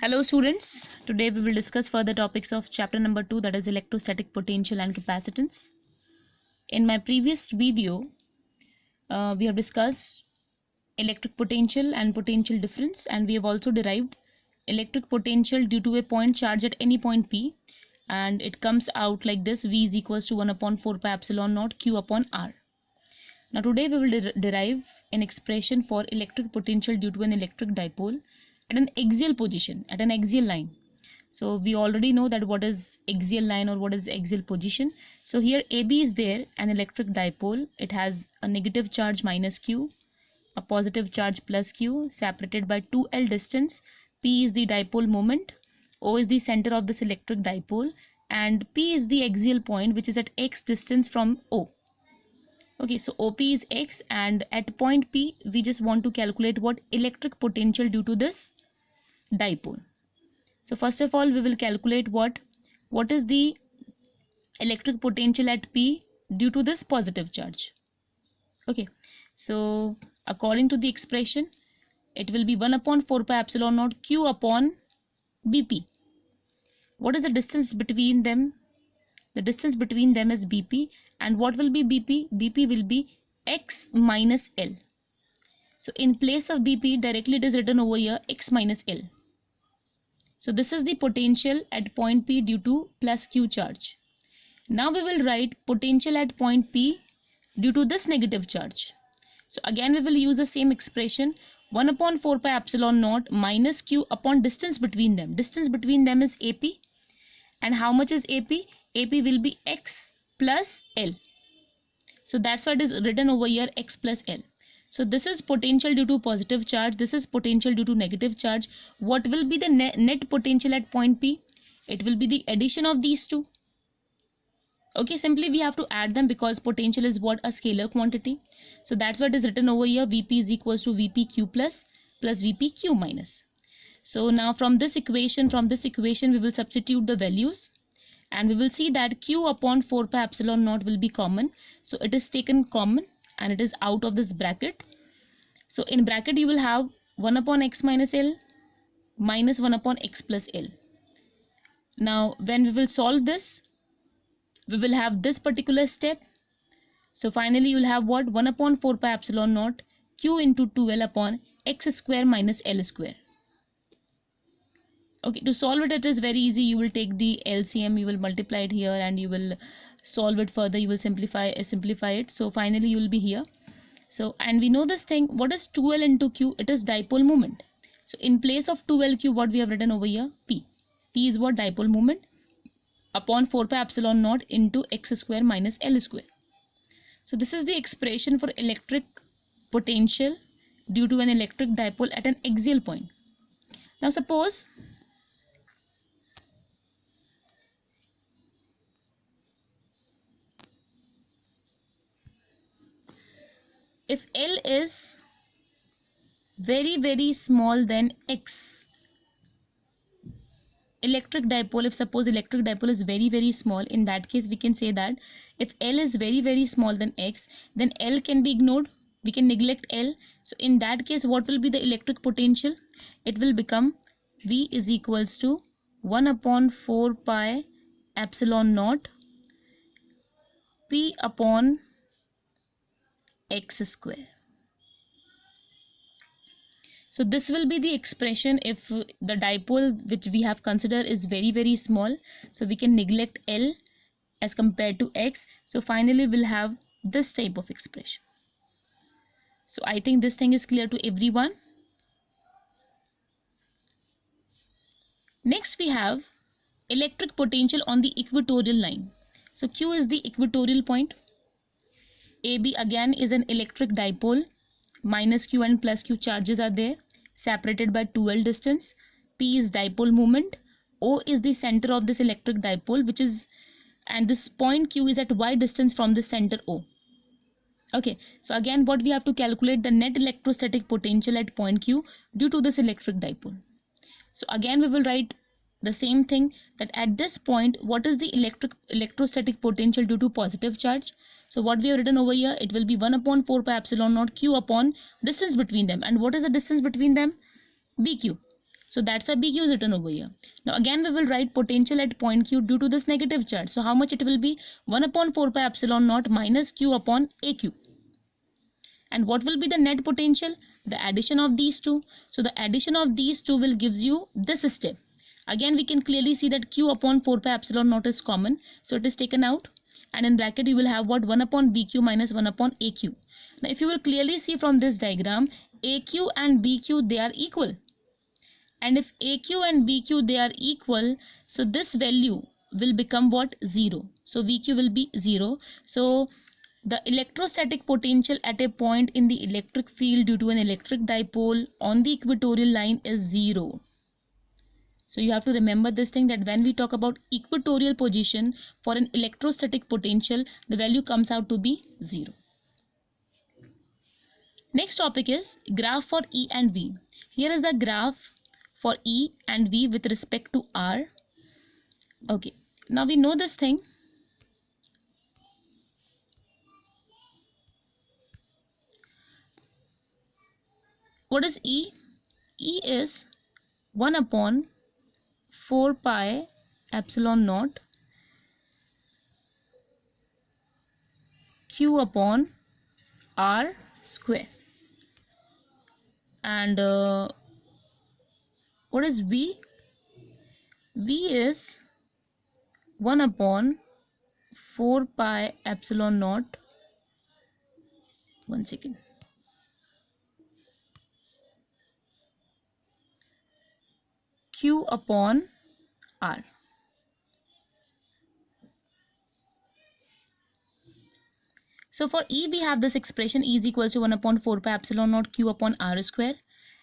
Hello students, today we will discuss further topics of chapter number 2, that is electrostatic potential and capacitance. In my previous video, we have discussed electric potential and potential difference, and we have also derived electric potential due to a point charge at any point P, and it comes out like this: V is equals to 1 upon 4 pi epsilon naught Q upon R. Now today we will derive an expression for electric potential due to an electric dipole at an axial position, at an axial line. So we already know that what is axial line or what is axial position. So here AB is there, an electric dipole. It has a negative charge minus Q, a positive charge plus Q, separated by 2L distance. P is the dipole moment, O is the center of this electric dipole, and P is the axial point which is at X distance from O. Okay, so OP is X, and at point P we just want to calculate what electric potential due to this dipole. So first of all we will calculate what is the electric potential at P due to this positive charge. Okay, so according to the expression, it will be 1 upon 4 pi epsilon naught Q upon BP. What is the distance between them? The distance between them is BP, and what will be BP? BP will be X minus L. So in place of BP, directly it is written over here X minus L. So this is the potential at point P due to plus Q charge. Now we will write potential at point P due to this negative charge. So again we will use the same expression, 1 upon 4 pi epsilon naught minus Q upon distance between them. Distance between them is AP. And how much is AP? AP will be X plus L. So that's why it is written over here X plus L. So this is potential due to positive charge. This is potential due to negative charge. What will be the net potential at point P? It will be the addition of these two. Okay, simply we have to add them because potential is what? A scalar quantity. So that's why it is written over here Vp is equals to Vpq plus Vpq minus. So now from this equation we will substitute the values, and we will see that Q upon 4 pi epsilon naught will be common. So it is taken common and it is out of this bracket. So in bracket you will have 1 upon X minus L minus 1 upon X plus L. Now when we will solve this, we will have this particular step. So finally you will have what? 1 upon 4 pi epsilon naught Q into 2L upon X square minus L square. Okay, to solve it, it is very easy. You will take the LCM, you will multiply it here, and you will solve it further. You will simplify it. So finally you will be here. So, and we know this thing, what is 2L into Q? It is dipole moment. So in place of 2LQ, what we have written over here? P. P is what? Dipole moment upon 4 pi epsilon naught into X square minus L square. So this is the expression for electric potential due to an electric dipole at an axial point. Now suppose if L is very small than X, electric dipole, if suppose electric dipole is very small, in that case we can say that if L is very small than X, then L can be ignored. We can neglect L. So in that case, what will be the electric potential? It will become V is equals to 1 upon 4 pi epsilon naught P upon X square. So this will be the expression if the dipole which we have considered is very small. So we can neglect L as compared to X. So finally we'll have this type of expression. So I think this thing is clear to everyone. Next we have electric potential on the equatorial line. So Q is the equatorial point. AB again is an electric dipole. Minus Q and plus Q charges are there, separated by 2L distance. P is dipole moment. O is the center of this electric dipole, which is, and this point Q is at Y distance from the center O. Okay, so again what we have to calculate? The net electrostatic potential at point Q due to this electric dipole. So again we will write the same thing, that at this point what is the electrostatic potential due to positive charge? So what we have written over here, it will be 1 upon 4 pi epsilon naught Q upon distance between them. And what is the distance between them? BQ. So that's why BQ is written over here. Now again we will write potential at point Q due to this negative charge. So how much it will be? 1 upon 4 pi epsilon naught minus Q upon AQ. And what will be the net potential? The addition of these two. So the addition of these two will gives you this step. Again we can clearly see that Q upon 4 pi epsilon naught is common. So it is taken out. And in bracket you will have what? 1 upon BQ minus 1 upon AQ. Now if you will clearly see from this diagram, AQ and BQ, they are equal. And if AQ and BQ, they are equal, so this value will become what? 0. So VQ will be 0. So the electrostatic potential at a point in the electric field due to an electric dipole on the equatorial line is 0. So you have to remember this thing, that when we talk about equatorial position for an electrostatic potential, the value comes out to be 0. Next topic is graph for E and V. Here is the graph for E and V with respect to R. Okay, now we know this thing. What is E? E is 1 upon 4 pi epsilon naught Q upon R square. And what is V? V is 1 upon 4 pi epsilon naught. One second. Q upon R. So for E we have this expression, E is equals to 1 upon 4 pi epsilon naught Q upon R square.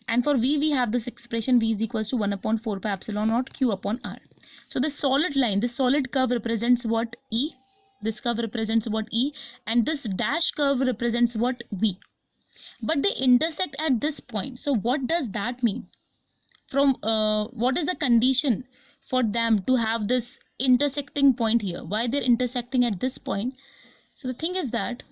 And for V we have this expression, V is equals to 1 upon 4 pi epsilon naught Q upon R. So this solid line, this solid curve represents what? E. This curve represents what? E. And this dash curve represents what? V. But they intersect at this point. So what does that mean? From what is the condition for them to have this intersecting point here? Why they're intersecting at this point? So the thing is that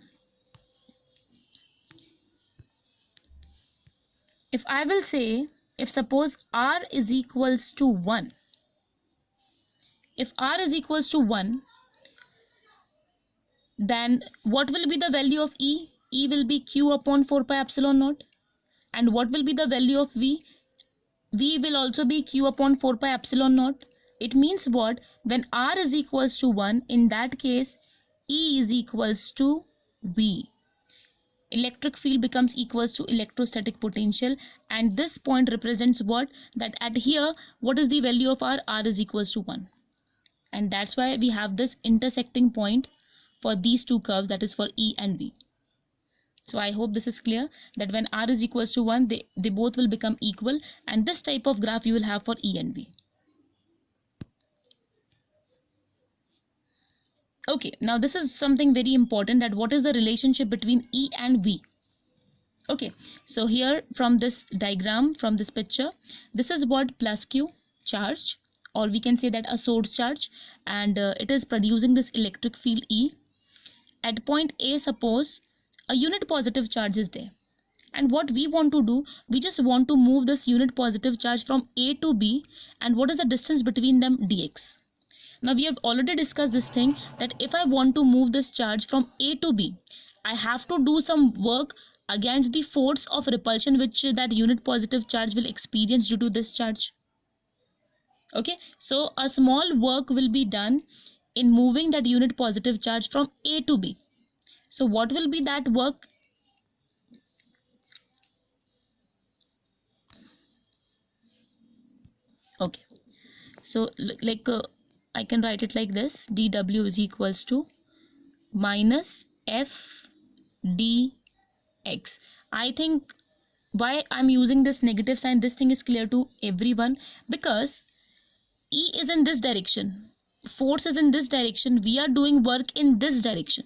if I will say, if suppose R is equals to 1, if R is equals to 1, then what will be the value of E? E will be Q upon 4 pi epsilon naught. And what will be the value of V? V will also be Q upon 4 pi epsilon naught. It means what? When R is equals to 1, in that case, E is equals to V. Electric field becomes equals to electrostatic potential, and this point represents what? That at here, what is the value of R? R is equals to 1. And that's why we have this intersecting point for these two curves, that is for E and V. So I hope this is clear, that when R is equals to 1, they both will become equal, and this type of graph you will have for E and V. Okay, now this is something very important, that what is the relationship between E and V. Okay, so here from this diagram, from this picture, this is what? Plus Q charge, or we can say that a source charge, and it is producing this electric field E. At point A, suppose a unit positive charge is there, and what we want to do, we just want to move this unit positive charge from A to B, and what is the distance between them? Dx. Now we have already discussed this thing, that if I want to move this charge from A to B, I have to do some work against the force of repulsion which that unit positive charge will experience due to this charge. Okay, so a small work will be done in moving that unit positive charge from A to B. So what will be that work? Okay, so like I can write it like this, dW is equals to minus F dx. I think why I'm using this negative sign, this thing is clear to everyone, because E is in this direction, force is in this direction, we are doing work in this direction.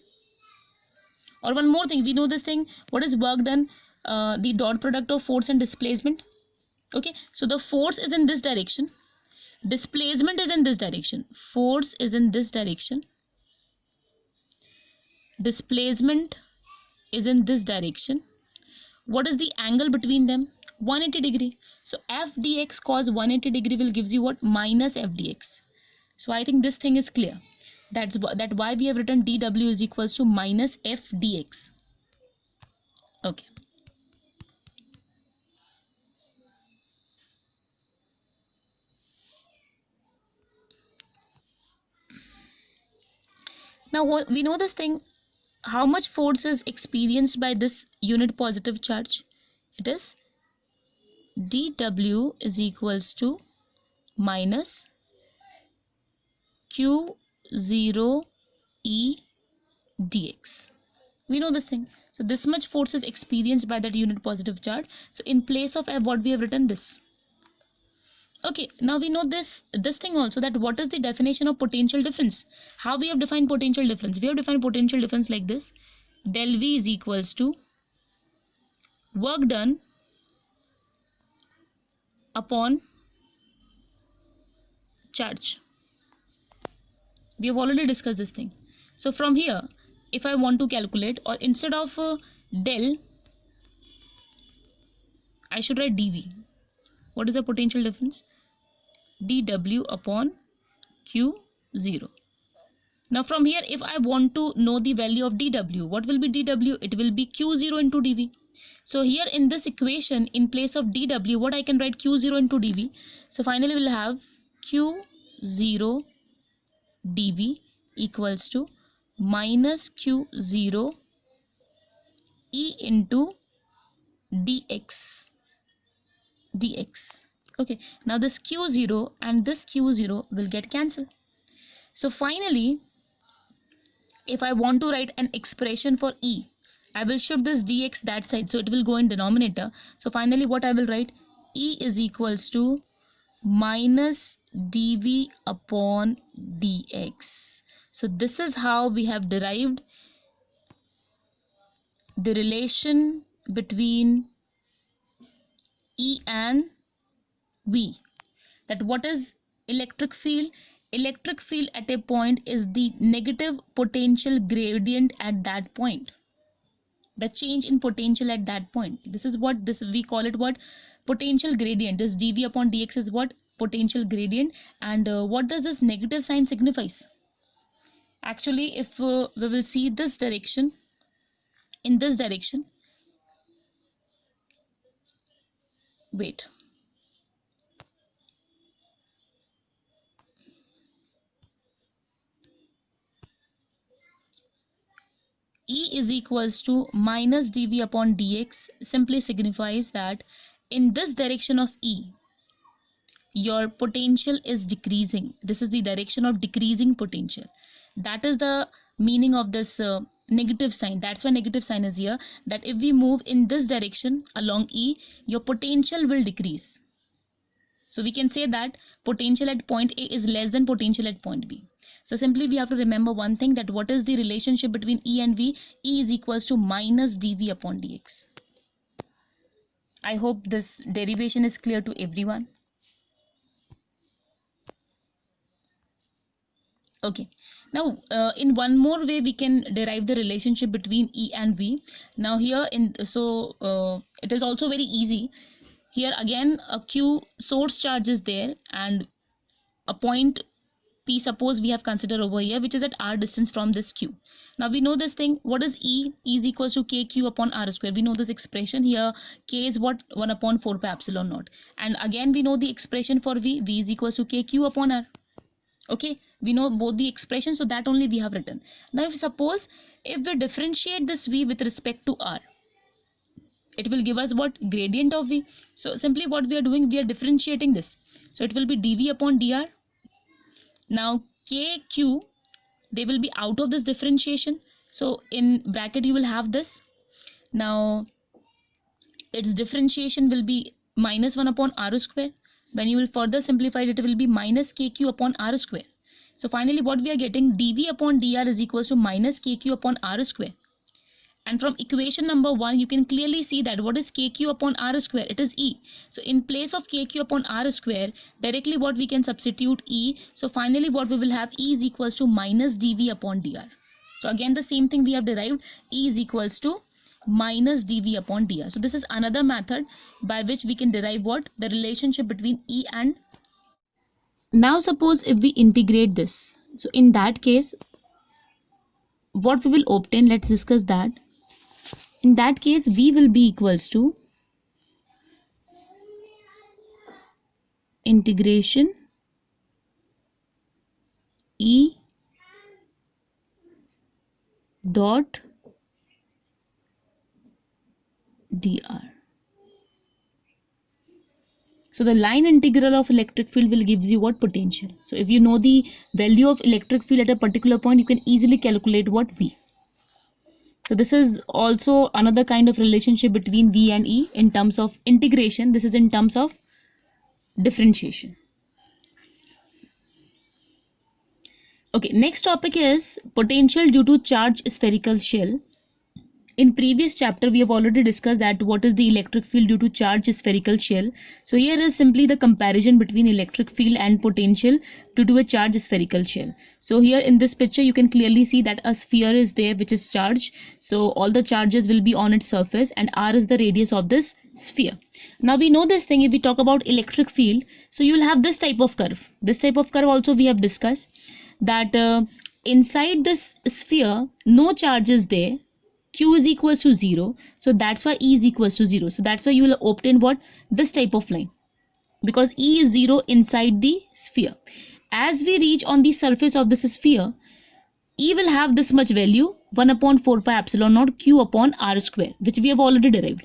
Or one more thing, we know this thing, what is work done? The dot product of force and displacement. Okay, so the force is in this direction, displacement is in this direction, force is in this direction, displacement is in this direction. What is the angle between them? 180 degree. So f dx cos 180 degree will gives you what? Minus f dx. So I think this thing is clear. That's why we have written dw is equals to minus f dx. Okay. Now what we know this thing, how much force is experienced by this unit positive charge? It is dw is equals to minus q0 e dx. We know this thing. So this much force is experienced by that unit positive charge. So in place of f, what we have written this. Okay, now we know this thing also, that what is the definition of potential difference? How we have defined potential difference? We have defined potential difference like this. Del V is equals to work done upon charge. We have already discussed this thing. So from here, if I want to calculate, or instead of del, I should write dV. What is the potential difference? dW upon Q0. Now from here, if I want to know the value of dW, what will be dW? It will be Q0 into dV. So here in this equation, in place of dW, what I can write? Q0 into dV. So finally we'll have Q0 dV equals to minus Q0 E into dx. Okay, now this Q0 and this Q0 will get cancelled. So finally, if I want to write an expression for E, I will shift this dx that side, so it will go in denominator. So finally what I will write? E is equals to minus dV upon dx. So this is how we have derived the relation between E and V. That what is electric field? Electric field at a point is the negative potential gradient at that point. The change in potential at that point. This is what we call it what? Potential gradient. This dV upon dx is what? Potential gradient. And what does this negative sign signifies? Actually, if we will see this direction, in this direction, wait. E is equals to minus dV upon dx simply signifies that in this direction of E, your potential is decreasing. This is the direction of decreasing potential. That is the meaning of this negative sign. That's why negative sign is here. That if we move in this direction along E, your potential will decrease. So we can say that potential at point A is less than potential at point B. So simply we have to remember one thing, that what is the relationship between E and V? E is equals to minus dV upon dx. I hope this derivation is clear to everyone. Okay, now in one more way we can derive the relationship between E and V. Now here it is also very easy. Here again a Q source charge is there and a point P, suppose we have considered over here, which is at r distance from this Q. Now we know this thing. What is E? E is equals to KQ upon r square. We know this expression here. K is what? 1 upon 4 pi epsilon naught. And again we know the expression for V. V is equals to KQ upon r. Okay, we know both the expressions, so that only we have written. Now if we differentiate this V with respect to r, it will give us what? Gradient of V. So simply what we are doing, we are differentiating this. So it will be dV upon dr. Now KQ, they will be out of this differentiation. So in bracket you will have this. Now its differentiation will be minus 1 upon r square. When you will further simplify it, it will be minus KQ upon r square. So finally what we are getting, dV upon dr is equals to minus KQ upon r square. And from equation number 1, you can clearly see that what is KQ upon r square? It is E. So in place of KQ upon r square, directly what we can substitute E. So finally what we will have, E is equals to minus dV upon dr. So again the same thing we have derived. E is equals to minus dV upon dr. So this is another method by which we can derive what? The relationship between E and. Now suppose if we integrate this. So in that case, what we will obtain, let's discuss that. In that case, V will be equals to integration E dot dr. So the line integral of electric field will gives you what? Potential. So if you know the value of electric field at a particular point, you can easily calculate what? V. So this is also another kind of relationship between V and E in terms of integration. This is in terms of differentiation. Okay, next topic is potential due to charged spherical shell. In previous chapter, we have already discussed that what is the electric field due to charged spherical shell. So here is simply the comparison between electric field and potential due to a charged spherical shell. So here in this picture, you can clearly see that a sphere is there which is charged. So all the charges will be on its surface and r is the radius of this sphere. Now we know this thing, if we talk about electric field, so you will have this type of curve. This type of curve also we have discussed that inside this sphere, no charge is there. Q is equals to 0. So that's why E is equals to 0. So that's why you will obtain what? This type of line. Because E is 0 inside the sphere. As we reach on the surface of this sphere, E will have this much value, 1 upon 4 pi epsilon naught Q upon R square, which we have already derived.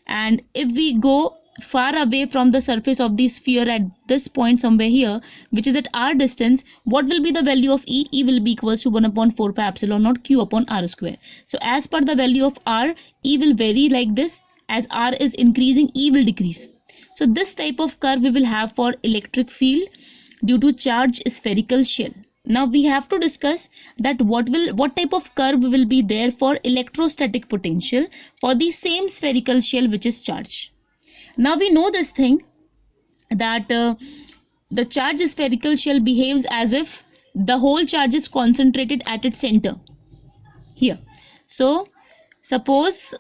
And if we go far away from the surface of the sphere at this point somewhere here, which is at r distance, what will be the value of E? E will be equals to 1 upon 4 pi epsilon naught Q upon R square. So as per the value of R, E will vary like this. As R is increasing, E will decrease. So this type of curve we will have for electric field due to charged spherical shell. Now we have to discuss that what type of curve will be there for electrostatic potential for the same spherical shell which is charged. Now we know this thing that the charged spherical shell behaves as if the whole charge is concentrated at its center here. So suppose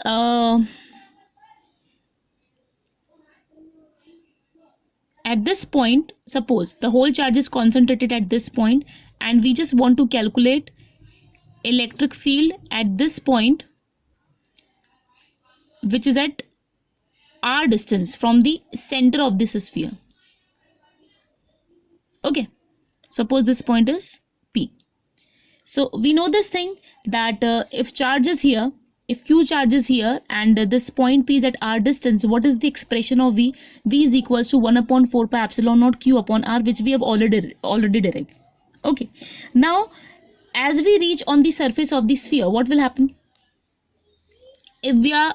at this point, suppose the whole charge is concentrated at this point and we just want to calculate electric field at this point, which is at r distance from the center of this sphere. Okay, suppose this point is P. So we know this thing that if charge is here, if Q charge is here and this point P is at r distance, what is the expression of V? V is equals to 1 upon 4 pi epsilon naught Q upon R, which we have already derived. Okay, now as we reach on the surface of the sphere, what will happen? If we are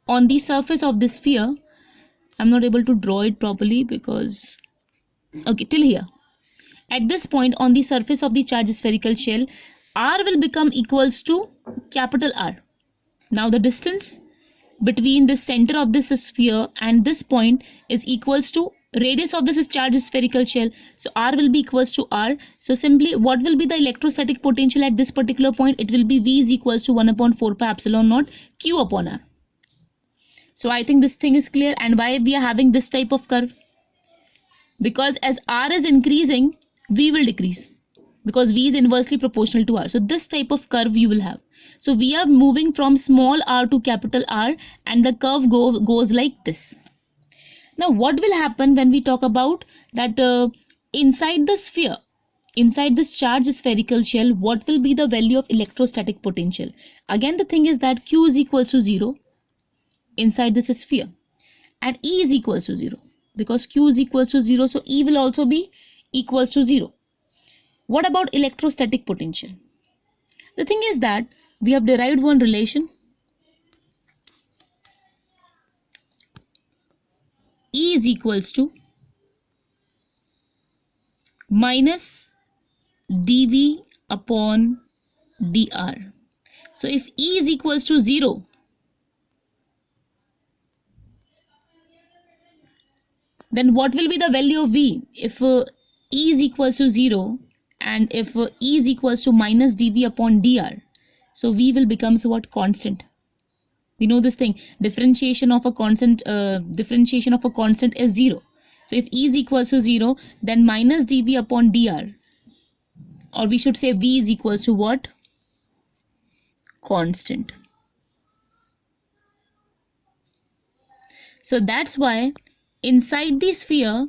on the surface of this sphere, I'm not able to draw it properly because, okay, till here. At this point on the surface of the charged spherical shell, R will become equals to capital R. Now the distance between the center of this sphere and this point is equals to radius of this charged spherical shell. So R will be equals to R. So simply what will be the electrostatic potential at this particular point? It will be V is equals to 1 upon 4 pi epsilon naught Q upon R. So I think this thing is clear. And why we are having this type of curve? Because as R is increasing, V will decrease. Because V is inversely proportional to R. So this type of curve you will have. So we are moving from small r to capital R and the curve goes like this. Now what will happen when we talk about that inside the sphere, inside this charged spherical shell, what will be the value of electrostatic potential? Again the thing is that Q is equals to 0 inside this sphere and E is equals to 0. Because Q is equals to 0, so E will also be equals to 0. What about electrostatic potential? The thing is that we have derived one relation. E is equals to minus dV upon dr. So if E is equals to 0, then what will be the value of V? If E is equals to 0 and if E is equals to minus dV upon dr, so V will becomes what? Constant. We know this thing, differentiation of a constant is 0. So if E is equals to 0, then minus dV upon dr, or we should say V is equals to what? Constant. So that's why inside the sphere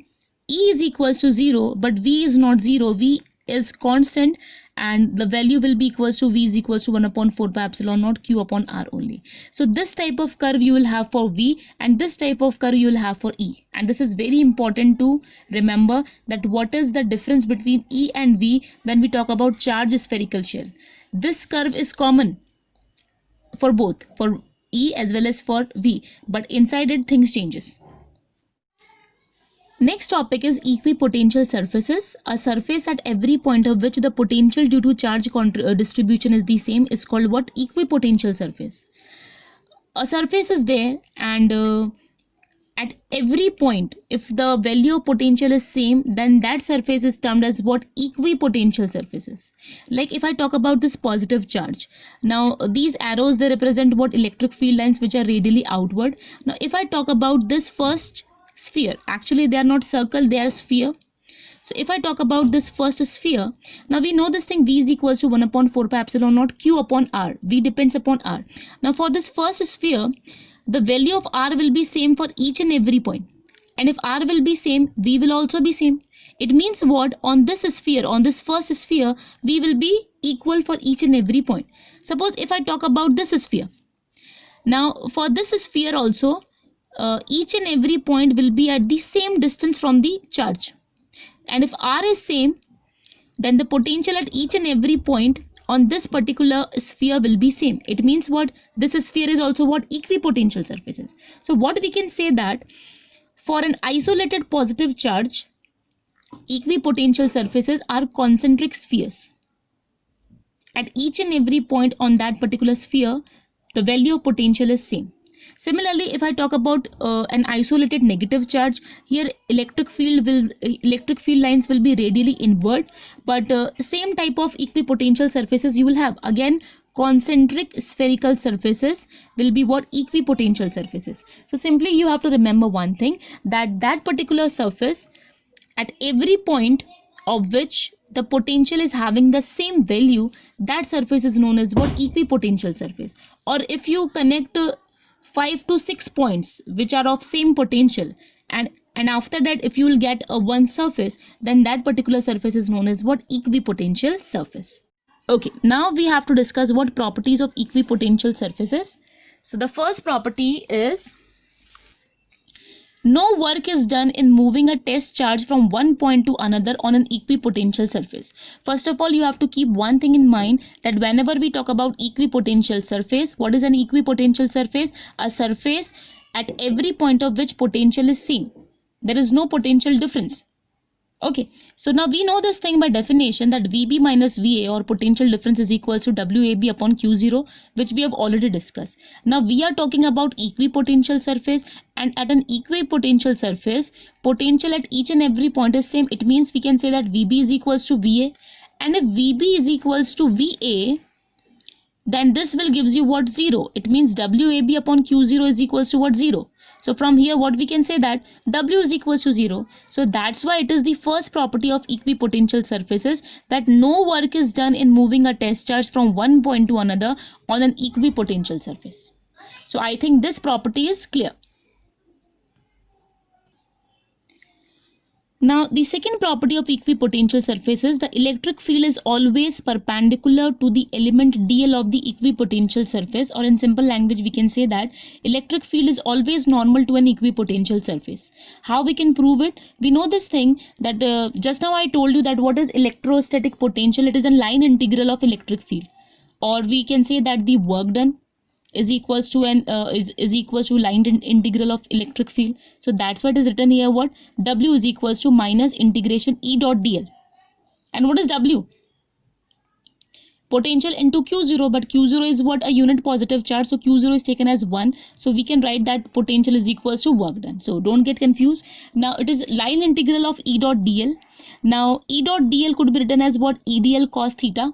E is equals to 0, but V is not 0. V is constant, and the value will be equals to V is equals to 1 upon 4 pi epsilon naught Q upon R only. So this type of curve you will have for V, and this type of curve you will have for E. And this is very important to remember, that what is the difference between E and V when we talk about charged spherical shell. This curve is common for both, for E as well as for V, but inside it things changes. Next topic is equipotential surfaces. A surface at every point of which the potential due to charge distribution is the same is called what? Equipotential surface. A surface is there, and at every point, if the value of potential is same, then that surface is termed as what? Equipotential surfaces. Like if I talk about this positive charge, now these arrows, they represent what? Electric field lines which are radially outward. Now if I talk about this first sphere, actually they are not circle, they are sphere. So if I talk about this first sphere, now we know this thing, V is equals to 1 upon 4 pi epsilon naught Q upon R. V depends upon R. Now for this first sphere, the value of R will be same for each and every point. And if R will be same, V will also be same. It means what? On this sphere, on this first sphere, V will be equal for each and every point. Suppose if I talk about this sphere. Now for this sphere also, each and every point will be at the same distance from the charge. And if R is same, then the potential at each and every point on this particular sphere will be same. It means what? This sphere is also what? Equipotential surfaces. So what we can say, that for an isolated positive charge, equipotential surfaces are concentric spheres. At each and every point on that particular sphere, the value of potential is same. Similarly, if I talk about an isolated negative charge, here electric field lines will be radially inward, but same type of equipotential surfaces you will have. Again, concentric spherical surfaces will be what? Equipotential surfaces. So simply you have to remember one thing, that particular surface at every point of which the potential is having the same value, that surface is known as what? Equipotential surface. Or if you connect 5 to 6 points which are of same potential, and after that if you will get a one surface, then that particular surface is known as what? Equipotential surface. Okay, now we have to discuss what properties of equipotential surfaces. So the first property is, no work is done in moving a test charge from one point to another on an equipotential surface. First of all, you have to keep one thing in mind, that whenever we talk about equipotential surface, what is an equipotential surface? A surface at every point of which potential is same. There is no potential difference. Okay, so now we know this thing by definition, that VB minus VA, or potential difference, is equals to WAB upon Q0, which we have already discussed. Now we are talking about equipotential surface, and at an equipotential surface, potential at each and every point is same. It means we can say that VB is equals to VA, and if VB is equals to VA, then this will gives you what? 0. It means WAB upon Q0 is equals to what? 0. So from here what we can say, that W is equals to 0. So that's why it is the first property of equipotential surfaces, that no work is done in moving a test charge from one point to another on an equipotential surface. So I think this property is clear. Now the second property of equipotential surfaces, the electric field is always perpendicular to the element dl of the equipotential surface, or in simple language we can say that electric field is always normal to an equipotential surface. How we can prove it? We know this thing, that just now I told you that what is electrostatic potential? It is a line integral of electric field, or we can say that the work done is equals to is equals to line integral of electric field. So that's what is written here, what? W is equals to minus integration E dot dl. And what is W? Potential into Q0, but Q0 is what? A unit positive charge, so Q0 is taken as 1. So we can write that potential is equals to work done. So don't get confused. Now it is line integral of E dot dl. Now E dot dl could be written as what? EDL cos theta.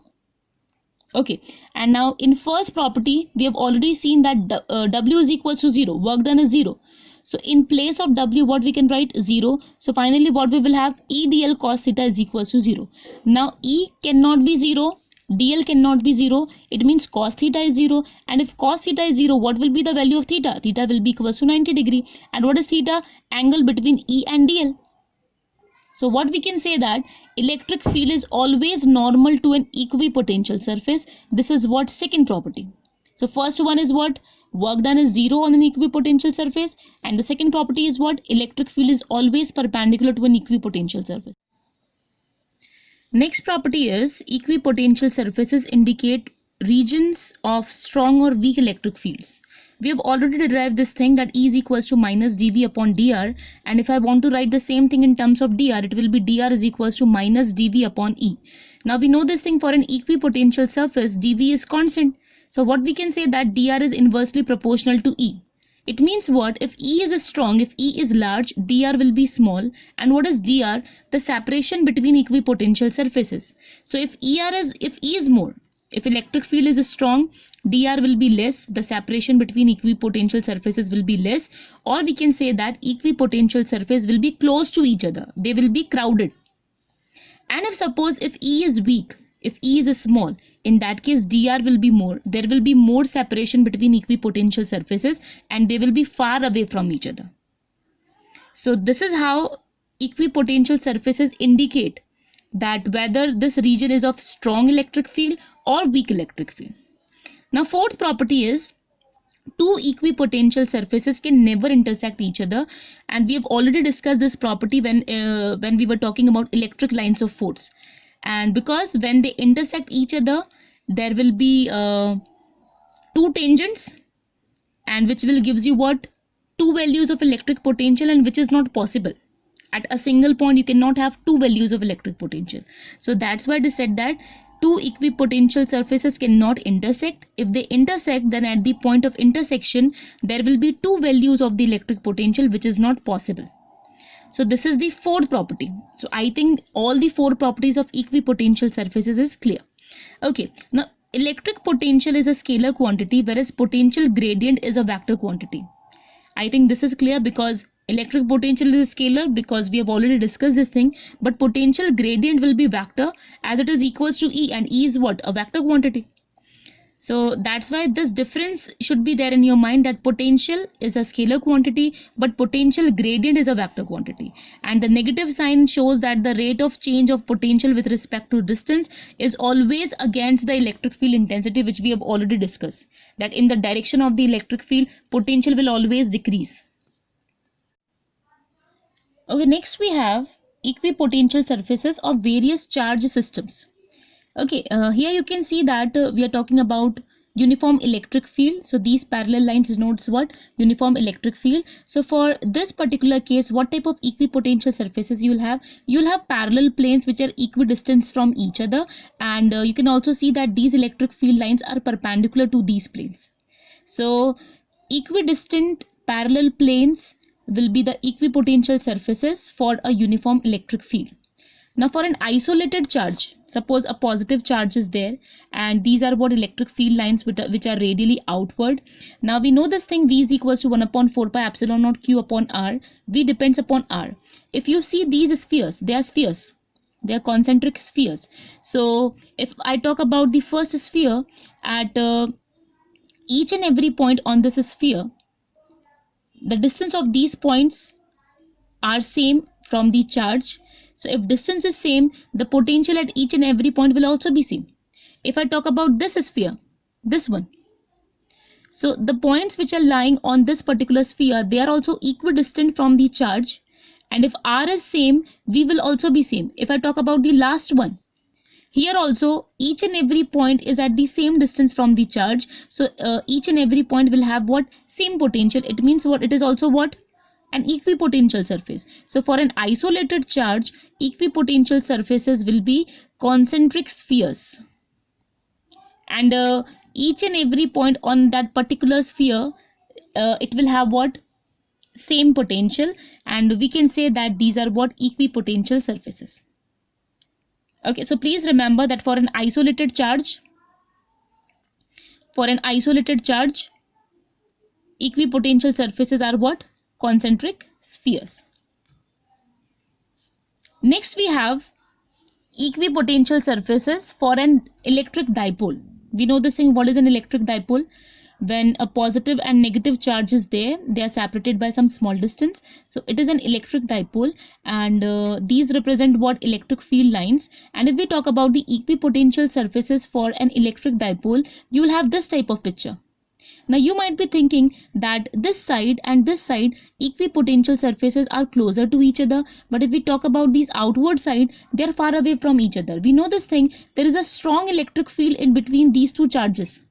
Okay, and now in first property, we have already seen that W is equals to 0, work done is 0. So in place of W, what we can write? 0. So finally what we will have? E dl cos theta is equals to 0. Now E cannot be 0, dl cannot be 0, it means cos theta is 0, and if cos theta is 0, what will be the value of theta? Theta will be equals to 90 degree. And what is theta? Angle between E and dl. So what we can say that electric field is always normal to an equipotential surface. This is what second property. So first one is what? Work done is 0 on an equipotential surface, and the second property is what? Electric field is always perpendicular to an equipotential surface. Next property is equipotential surfaces indicate regions of strong or weak electric fields. We have already derived this thing that E is equals to minus dV upon dr, and if I want to write the same thing in terms of dr, it will be dr is equals to minus dV upon E. Now we know this thing for an equipotential surface, dV is constant. So what we can say that dr is inversely proportional to E. It means what? If E is strong, if E is large, dr will be small. And what is dr? The separation between equipotential surfaces. So if E is more, if electric field is strong, dr will be less, the separation between equipotential surfaces will be less, or we can say that equipotential surface will be close to each other, they will be crowded. And if suppose if E is weak, if E is small, in that case dr will be more, there will be more separation between equipotential surfaces and they will be far away from each other. So this is how equipotential surfaces indicate that whether this region is of strong electric field or weak electric field. Now fourth property is two equipotential surfaces can never intersect each other, and we have already discussed this property when we were talking about electric lines of force. And because when they intersect each other, there will be two tangents, and which will gives you what? Two values of electric potential, and which is not possible. At a single point you cannot have two values of electric potential. So that's why it is said that two equipotential surfaces cannot intersect. If they intersect, then at the point of intersection there will be two values of the electric potential, which is not possible. So this is the fourth property. So I think all the four properties of equipotential surfaces is clear. Okay, now electric potential is a scalar quantity, whereas potential gradient is a vector quantity. I think this is clear because electric potential is a scalar, because we have already discussed this thing, but potential gradient will be vector as it is equals to E, and E is what? A vector quantity. So that's why this difference should be there in your mind, that potential is a scalar quantity but potential gradient is a vector quantity, and the negative sign shows that the rate of change of potential with respect to distance is always against the electric field intensity, which we have already discussed, that in the direction of the electric field potential will always decrease. Okay, next we have equipotential surfaces of various charge systems. Okay, here you can see that we are talking about uniform electric field. So these parallel lines denotes what? Uniform electric field. So for this particular case, what type of equipotential surfaces you will have? You will have parallel planes which are equidistant from each other, and you can also see that these electric field lines are perpendicular to these planes. So equidistant parallel planes will be the equipotential surfaces for a uniform electric field. Now for an isolated charge, suppose a positive charge is there, and these are what electric field lines which are radially outward. Now we know this thing V is equals to 1 upon 4 pi epsilon naught Q upon R. V depends upon R. If you see these spheres, they are spheres. They are concentric spheres. So if I talk about the first sphere, at each and every point on this sphere, the distance of these points are same from the charge. So if distance is same, the potential at each and every point will also be same. If I talk about this sphere, this one, so the points which are lying on this particular sphere, they are also equidistant from the charge, and if R is same, V will also be same. If I talk about the last one, here also each and every point is at the same distance from the charge, so each and every point will have what? Same potential. It means what? It is also what? An equipotential surface. So for an isolated charge, equipotential surfaces will be concentric spheres, and each and every point on that particular sphere, it will have what? Same potential, and we can say that these are what? Equipotential surfaces. Okay, so please remember that for an isolated charge, For an isolated charge, equipotential surfaces are what? Concentric spheres. Next we have equipotential surfaces for an electric dipole. We know this thing, what is an electric dipole? When a positive and negative charge is there, they are separated by some small distance. So it is an electric dipole, and these represent what? Electric field lines. And if we talk about the equipotential surfaces for an electric dipole, you will have this type of picture. Now you might be thinking that this side and this side equipotential surfaces are closer to each other, but if we talk about these outward side, they are far away from each other. We know this thing, there is a strong electric field in between these two charges.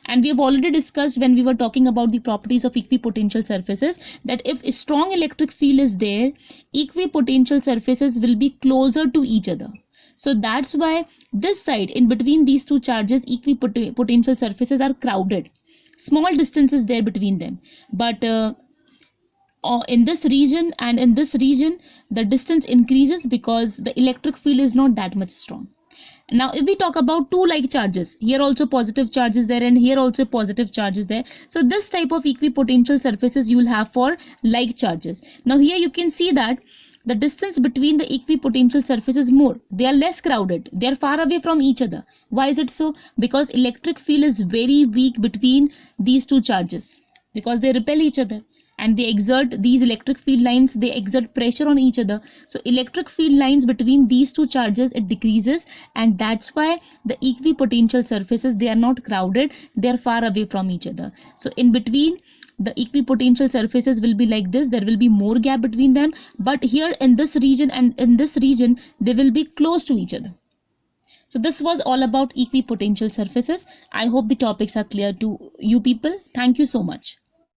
And we have already discussed when we were talking about the properties of equipotential surfaces that if a strong electric field is there, equipotential surfaces will be closer to each other. So that's why this side in between these two charges, equipotential surfaces are crowded. Small distance is there between them. But in this region and in this region, the distance increases because the electric field is not that much strong. Now if we talk about two like charges, here also positive charge is there and here also positive charge is there. So this type of equipotential surfaces you will have for like charges. Now here you can see that the distance between the equipotential surfaces is more. They are less crowded. They are far away from each other. Why is it so? Because electric field is very weak between these two charges, because they repel each other. And they exert, these electric field lines, they exert pressure on each other. So electric field lines between these two charges, it decreases, and that's why the equipotential surfaces, they are not crowded, they are far away from each other. So in between the equipotential surfaces will be like this, there will be more gap between them, but here in this region and in this region they will be close to each other. So this was all about equipotential surfaces. I hope the topics are clear to you people. Thank you so much.